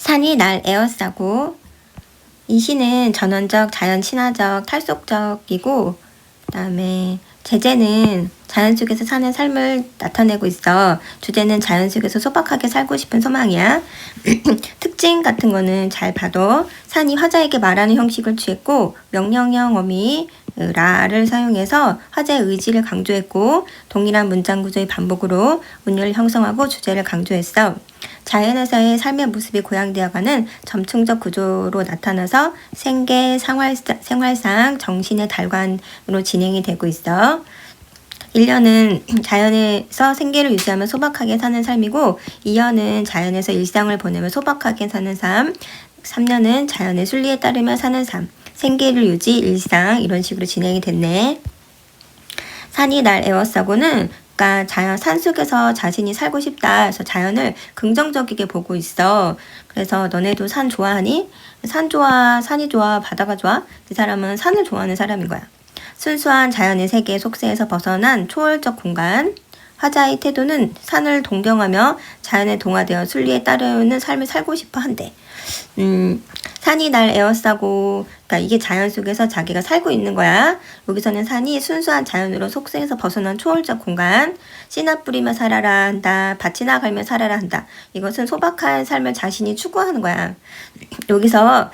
산이 날 에워싸고. 이 시는 전원적, 자연 친화적, 탈속적이고, 그다음에 제재는 자연 속에서 사는 삶을 나타내고 있어. 주제는 자연 속에서 소박하게 살고 싶은 소망이야. 특징 같은 거는 잘 봐도 산이 화자에게 말하는 형식을 취했고, 명령형 어미 라를 사용해서 화자의 의지를 강조했고, 동일한 문장 구조의 반복으로 운율을 형성하고 주제를 강조했어. 자연에서의 삶의 모습이 고양되어가는 점층적 구조로 나타나서 생계, 생활상, 정신의 달관으로 진행이 되고 있어. 1년은 자연에서 생계를 유지하며 소박하게 사는 삶이고, 2년은 자연에서 일상을 보내며 소박하게 사는 삶, 3년은 자연의 순리에 따르며 사는 삶, 생계를 유지, 일상 이런 식으로 진행이 됐네. 산이 날 에워싸고는 그러니까 자연 산속에서 자신이 살고 싶다 해서 자연을 긍정적이게 보고 있어. 그래서 너네도 산 좋아하니? 산 좋아, 산이 좋아, 바다가 좋아? 이 사람은 산을 좋아하는 사람인 거야. 순수한 자연의 세계 속세에서 벗어난 초월적 공간. 화자의 태도는 산을 동경하며 자연에 동화되어 순리에 따르는 삶을 살고 싶어 한대. 산이 날 에워싸고, 그러니까 이게 자연 속에서 자기가 살고 있는 거야. 여기서는 산이 순수한 자연으로 속세에서 벗어난 초월적 공간. 씨나 뿌리며 살아라 한다. 밭이나 갈며 살아라 한다. 이것은 소박한 삶을 자신이 추구하는 거야. 여기서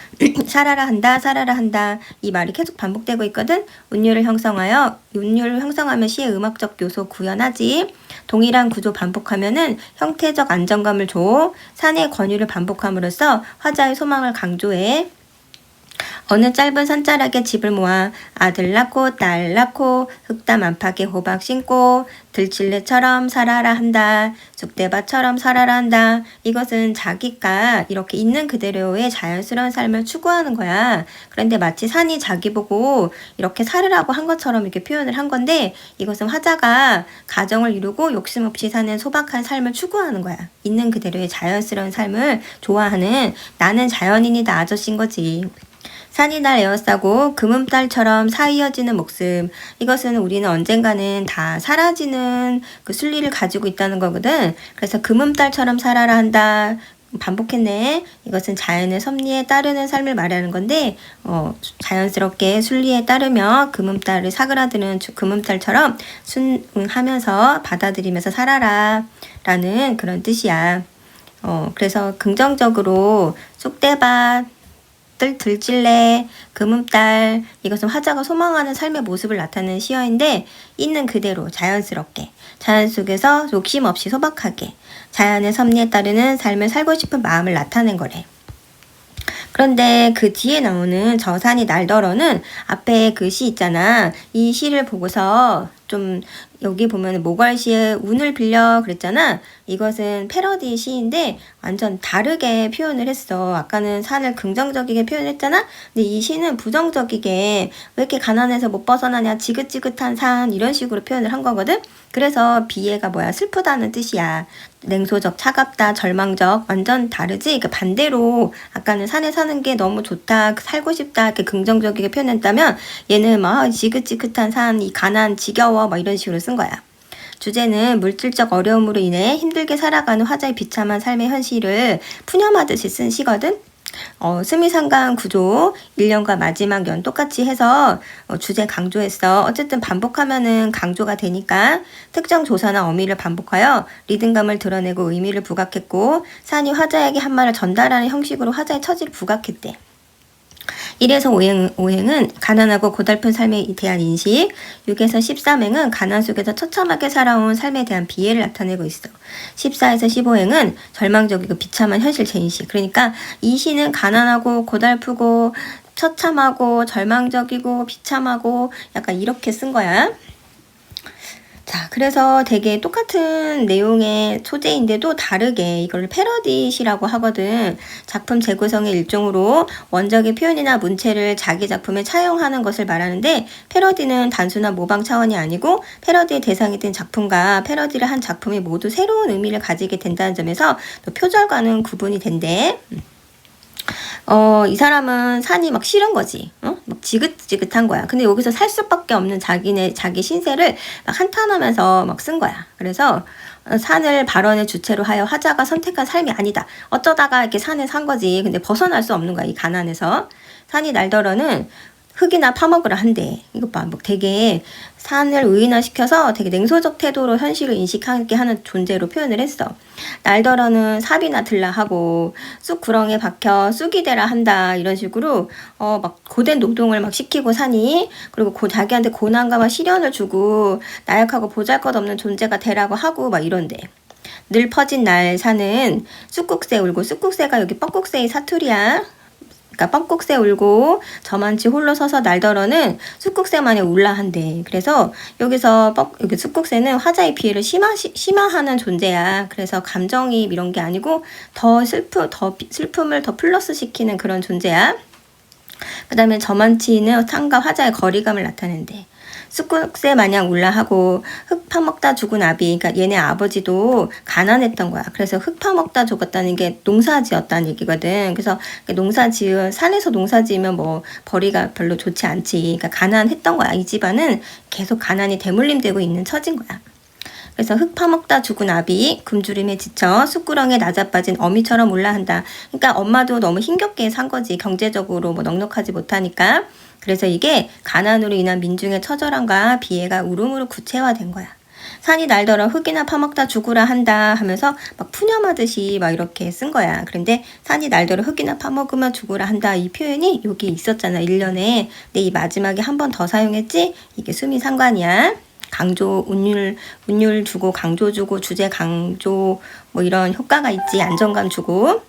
살아라 한다, 살아라 한다 이 말이 계속 반복되고 있거든. 운율을 형성하면 시의 음악적 요소 구현하지. 동일한 구조 반복하면은 형태적 안정감을 줘. 산의 권유를 반복함으로써 화자의 소망을 강조해. 어느 짧은 산자락에 집을 모아 아들 낳고 딸 낳고 흙담 안팎에 호박 심고 들칠레처럼 살아라 한다. 쑥대밭처럼 살아라 한다. 이것은 자기가 이렇게 있는 그대로의 자연스러운 삶을 추구하는 거야. 그런데 마치 산이 자기 보고 이렇게 살으라고 한 것처럼 이렇게 표현을 한 건데, 이것은 화자가 가정을 이루고 욕심 없이 사는 소박한 삶을 추구하는 거야. 있는 그대로의 자연스러운 삶을 좋아하는, 나는 자연인이다 아저씨인 거지. 산이 날 에워싸고 금음달처럼 사이어지는 목숨. 이것은 우리는 언젠가는 다 사라지는 그 순리를 가지고 있다는 거거든. 그래서 금음달처럼 살아라 한다. 반복했네. 이것은 자연의 섭리에 따르는 삶을 말하는 건데, 자연스럽게 순리에 따르며 금음달을 사그라드는 금음달처럼 순응하면서 받아들이면서 살아라 라는 그런 뜻이야. 그래서 긍정적으로 쑥대밭, 들찔레, 금음달, 이것은 화자가 소망하는 삶의 모습을 나타내는 시어인데, 있는 그대로 자연스럽게, 자연 속에서 욕심 없이 소박하게 자연의 섭리에 따르는 삶을 살고 싶은 마음을 나타낸 거래. 그런데 그 뒤에 나오는 저 산이 날더러는 앞에 그 시 있잖아. 이 시를 보고서 좀 여기 보면 모괄시에 운을 빌려 그랬잖아. 이것은 패러디 시인데 완전 다르게 표현을 했어. 아까는 산을 긍정적이게 표현했잖아. 근데 이 시는 부정적이게 왜 이렇게 가난해서 못 벗어나냐, 지긋지긋한 산 이런 식으로 표현을 한 거거든. 그래서 비애가 뭐야, 슬프다는 뜻이야. 냉소적, 차갑다, 절망적 완전 다르지. 그 반대로 아까는 산에 사는 게 너무 좋다, 살고 싶다 이렇게 긍정적이게 표현했다면, 얘는 막 지긋지긋한 산, 이 가난, 지겨워 막 이런 식으로 쓴 거야. 주제는 물질적 어려움으로 인해 힘들게 살아가는 화자의 비참한 삶의 현실을 푸념하듯이 쓴 시거든. 스미상관 구조 1년과 마지막 연 똑같이 해서 주제 강조했어. 어쨌든 반복하면은 강조가 되니까 특정 조사나 어미를 반복하여 리듬감을 드러내고 의미를 부각했고, 산이 화자에게 한 말을 전달하는 형식으로 화자의 처지를 부각했대. 1에서 5행은 가난하고 고달픈 삶에 대한 인식, 6에서 13행은 가난 속에서 처참하게 살아온 삶에 대한 비애를 나타내고 있어. 14에서 15행은 절망적이고 비참한 현실 재인식. 그러니까 이 시는 가난하고 고달프고 처참하고 절망적이고 비참하고 약간 이렇게 쓴 거야. 자, 그래서 되게 똑같은 내용의 소재인데도 다르게 이걸 패러디시라고 하거든. 작품 재구성의 일종으로 원작의 표현이나 문체를 자기 작품에 차용하는 것을 말하는데, 패러디는 단순한 모방 차원이 아니고 패러디의 대상이 된 작품과 패러디를 한 작품이 모두 새로운 의미를 가지게 된다는 점에서 또 표절과는 구분이 된대. 이 사람은 산이 막 싫은 거지. 막 지긋지긋한 거야. 근데 여기서 살 수밖에 없는 자기 신세를 막 한탄하면서 막 쓴 거야. 그래서 산을 발원의 주체로 하여 화자가 선택한 삶이 아니다. 어쩌다가 이렇게 산에 산 거지. 근데 벗어날 수 없는 거야, 이 가난에서. 산이 날더러는 흙이나 파먹으라 한대. 이것 봐, 뭐 되게 산을 의인화시켜서 되게 냉소적 태도로 현실을 인식하게 하는 존재로 표현을 했어. 날더러는 삽이나 들라 하고 쑥 구렁에 박혀 쑥이 되라 한다, 이런 식으로 막 고된 노동을 막 시키고 사니, 그리고 자기한테 고난과 막 시련을 주고 나약하고 보잘것없는 존재가 되라고 하고 막 이런데. 늘 퍼진 날 사는 쑥국새 울고, 쑥국새가 여기 뻐국새의 사투리야. 그러니까 뻐국새 울고 저만치 홀로 서서 날더러는 쑥국새만이 울라 한대. 그래서 여기서 여기 쑥국새는 화자의 피해를 심화하는 존재야. 그래서 감정이입 이런 게 아니고 더 슬픔을 더 플러스 시키는 그런 존재야. 그 다음에 저만치는 산과 화자의 거리감을 나타낸대. 쑥국새 마냥 울라하고 흙 파먹다 죽은 아비, 그러니까 얘네 아버지도 가난했던 거야. 그래서 흙 파먹다 죽었다는 게 농사지었다는 얘기거든. 그래서 산에서 농사지으면 뭐 벌이가 별로 좋지 않지. 그러니까 가난했던 거야. 이 집안은 계속 가난이 대물림되고 있는 처진 거야. 그래서 흙 파먹다 죽은 아비, 굶주림에 지쳐 쑥구렁에 낮아빠진 어미처럼 울라한다. 그러니까 엄마도 너무 힘겹게 산 거지. 경제적으로 뭐 넉넉하지 못하니까. 그래서 이게 가난으로 인한 민중의 처절함과 비애가 우르르 구체화된 거야. 산이 날더러 흙이나 파먹다 죽으라 한다 하면서 막 푸념하듯이 막 이렇게 쓴 거야. 그런데 산이 날더러 흙이나 파먹으면 죽으라 한다, 이 표현이 여기 있었잖아, 1년에. 근데 이 마지막에 한 번 더 사용했지? 이게 수미상관이야. 강조, 운율 주고, 강조 주고, 주제 강조, 뭐 이런 효과가 있지. 안정감 주고.